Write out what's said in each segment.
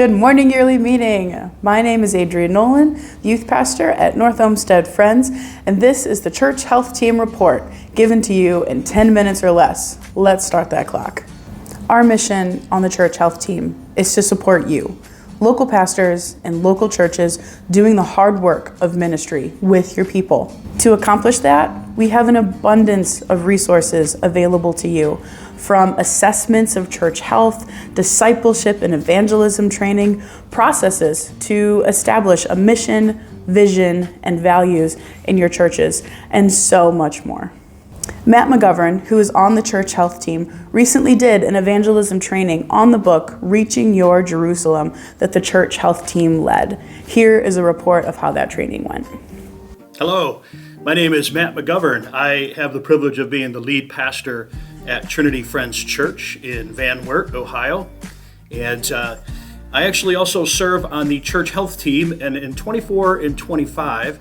Good morning, yearly meeting. My name is Adrienne Nolan, youth pastor at North Olmsted Friends, and this is the Church Health Team Report, given to you in 10 minutes or less. Let's start that clock. Our mission on the Church Health Team is to support you, local pastors and local churches doing the hard work of ministry with your people. To accomplish that, we have an abundance of resources available to you, from assessments of church health, discipleship and evangelism training, processes to establish a mission, vision, and values in your churches, and so much more. Matt McGovern, who is on the Church Health Team, recently did an evangelism training on the book, Reaching Your Jerusalem, that the Church Health Team led. Here is a report of how that training went. Hello, my name is Matt McGovern. I have the privilege of being the lead pastor at Trinity Friends Church in Van Wert, Ohio. And I actually also serve on the Church Health Team, and in 24 and 25,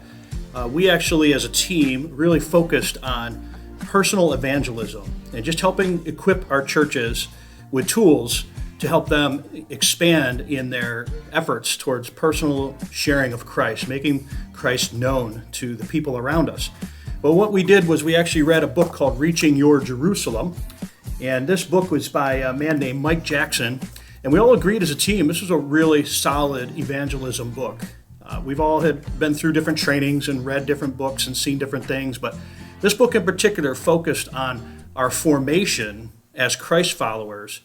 we actually as a team really focused on personal evangelism and just helping equip our churches with tools to help them expand in their efforts towards personal sharing of Christ, making Christ known to the people around us. But what we did was we actually read a book called Reaching Your Jerusalem, and this book was by a man named Mike Jackson, and we all agreed as a team this was a really solid evangelism book. We've all had been through different trainings and read different books and seen different things, but this book in particular focused on our formation as Christ followers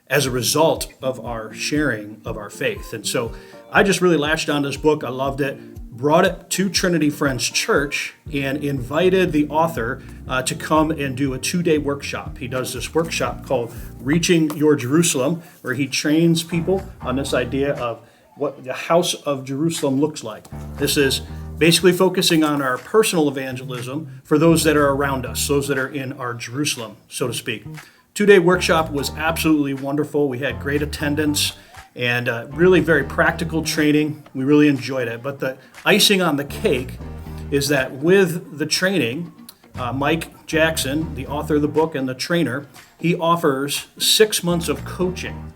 as a result of our sharing of our faith. And so I just really latched on this book. I loved it, brought it to Trinity Friends Church, and invited the author to come and do a 2-day workshop. He does this workshop called Reaching Your Jerusalem, where he trains people on this idea of what the house of Jerusalem looks like. This is basically focusing on our personal evangelism for those that are around us, those that are in our Jerusalem, so to speak. 2-day workshop was absolutely wonderful. We had great attendance and really very practical training. We really enjoyed it. But the icing on the cake is that with the training, Mike Jackson, the author of the book and the trainer, he offers 6 months of coaching.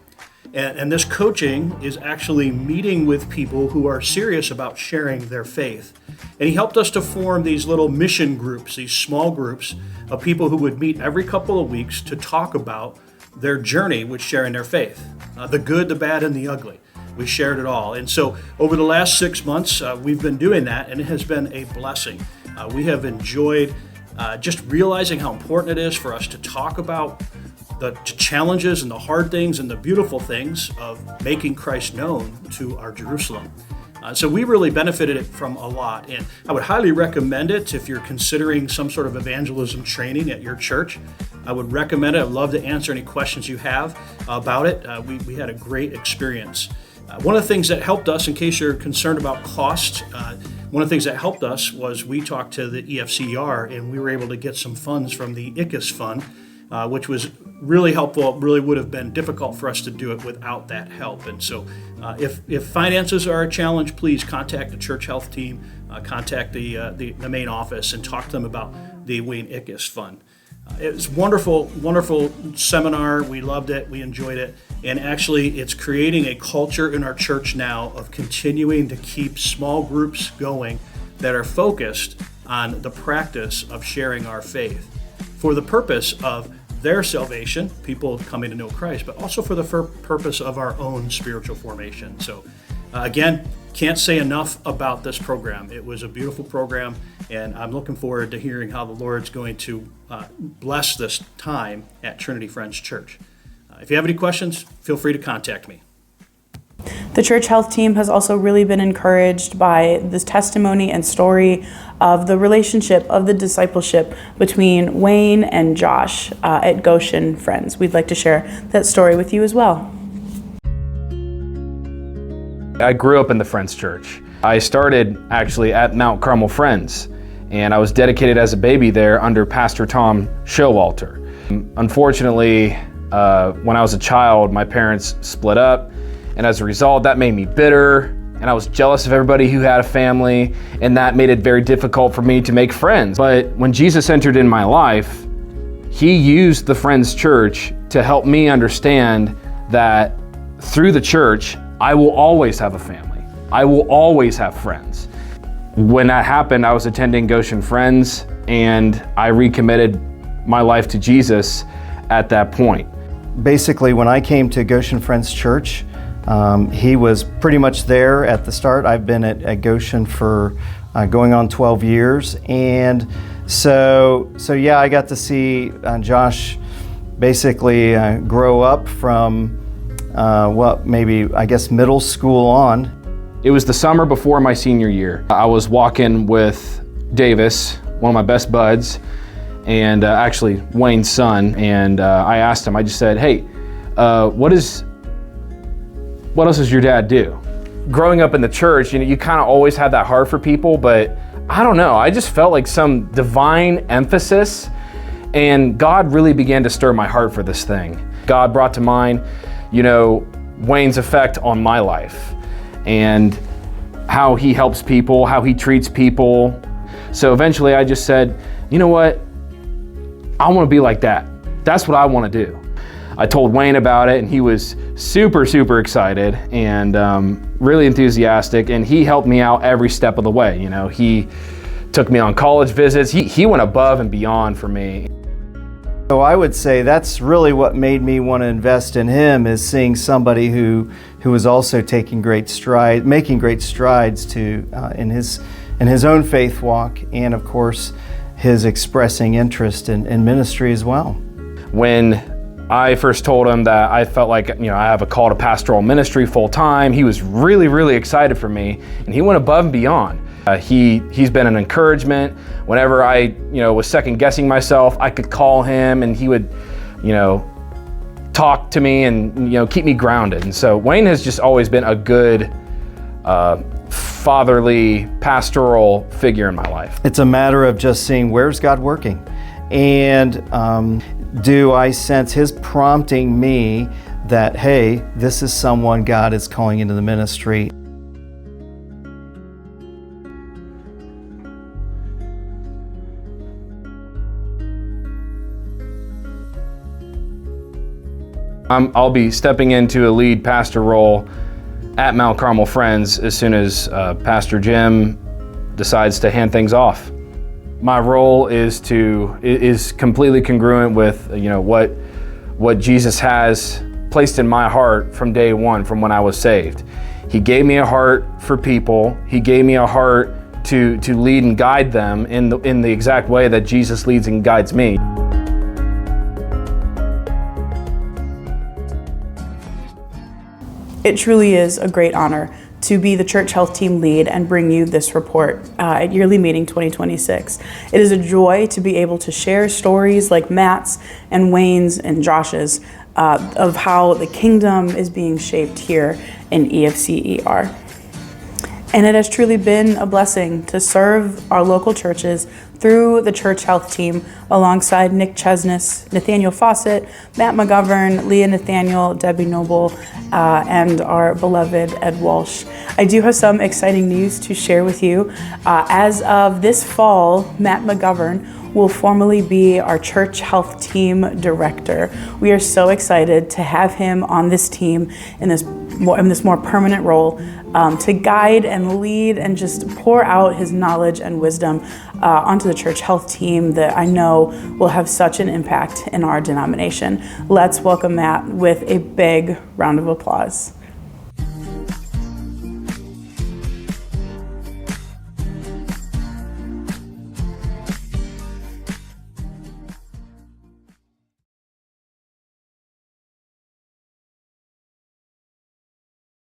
And this coaching is actually meeting with people who are serious about sharing their faith. And he helped us to form these little mission groups, these small groups of people who would meet every couple of weeks to talk about their journey with sharing their faith, the good, the bad, and the ugly. We shared it all. And so over the last 6 months, we've been doing that, and it has been a blessing. We have enjoyed just realizing how important it is for us to talk about the challenges and the hard things and the beautiful things of making Christ known to our Jerusalem. So we really benefited from a lot, and I would highly recommend it if you're considering some sort of evangelism training at your church. I would recommend it. I'd love to answer any questions you have about it. We had a great experience. One of the things that helped us, in case you're concerned about cost, one of the things that helped us was we talked to the EFCER, and we were able to get some funds from the ICUS fund, which was really helpful. It really would have been difficult for us to do it without that help. And so if finances are a challenge, please contact the Church Health Team, contact the main office, and talk to them about the Wayne ICUS Fund. It was wonderful seminar. We loved it. We enjoyed it. And actually, it's creating a culture in our church now of continuing to keep small groups going that are focused on the practice of sharing our faith for the purpose of their salvation, people coming to know Christ, but also for the purpose of our own spiritual formation. So again, can't say enough about this program. It was a beautiful program, and I'm looking forward to hearing how the Lord's going to bless this time at Trinity Friends Church. If you have any questions, feel free to contact me. The Church Health Team has also really been encouraged by this testimony and story of the relationship of the discipleship between Wayne and Josh at Goshen Friends. We'd like to share that story with you as well. I grew up in the Friends Church. I started actually at Mount Carmel Friends, and I was dedicated as a baby there under Pastor Tom Showalter. Unfortunately, when I was a child, my parents split up, and as a result, that made me bitter, and I was jealous of everybody who had a family, and that made it very difficult for me to make friends. But when Jesus entered in my life, he used the Friends Church to help me understand that through the church, I will always have a family. I will always have friends. When that happened, I was attending Goshen Friends, and I recommitted my life to Jesus at that point. Basically, when I came to Goshen Friends Church, he was pretty much there at the start. I've been at Goshen for going on 12 years. And so yeah, I got to see Josh basically grow up from, maybe, I guess, middle school on. It was the summer before my senior year. I was walking with Davis, one of my best buds, and actually Wayne's son, and I asked him, I just said, hey, what else does your dad do? Growing up in the church, you kind of always have that heart for people, but I don't know, I just felt like some divine emphasis, and God really began to stir my heart for this thing. God brought to mind, Wayne's effect on my life, and how he helps people, how he treats people. So eventually I just said, you know what? I want to be like that. That's what I want to do. I told Wayne about it, and he was super, super excited and really enthusiastic, and he helped me out every step of the way. He took me on college visits. He went above and beyond for me. So I would say that's really what made me want to invest in him, is seeing somebody who was also making great strides in his own faith walk, and of course his expressing interest in ministry as well. When I first told him that I felt like I have a call to pastoral ministry full time, he was really, really excited for me, and he went above and beyond. He's been an encouragement. Whenever I was second guessing myself, I could call him and he would talk to me and keep me grounded. And so Wayne has just always been a good fatherly pastoral figure in my life. It's a matter of just seeing where's God working, and do I sense his prompting me that, hey, this is someone God is calling into the ministry. I'll be stepping into a lead pastor role at Mount Carmel Friends as soon as Pastor Jim decides to hand things off. My role is completely congruent with what Jesus has placed in my heart from day one, from when I was saved. He gave me a heart for people. He gave me a heart to lead and guide them in the exact way that Jesus leads and guides me. It truly is a great honor to be the church health team lead and bring you this report at Yearly Meeting 2026. It is a joy to be able to share stories like Matt's and Wayne's and Josh's of how the kingdom is being shaped here in EFCER. And it has truly been a blessing to serve our local churches through the church health team alongside Nick Chesness, Nathaniel Fawcett, Matt McGovern, Leah Nathaniel, Debbie Noble, and our beloved Ed Walsh. I do have some exciting news to share with you. As of this fall, Matt McGovern will formally be our church health team director. We are so excited to have him on this team in this more permanent role to guide and lead and just pour out his knowledge and wisdom onto the church health team that I know will have such an impact in our denomination. Let's welcome Matt with a big round of applause.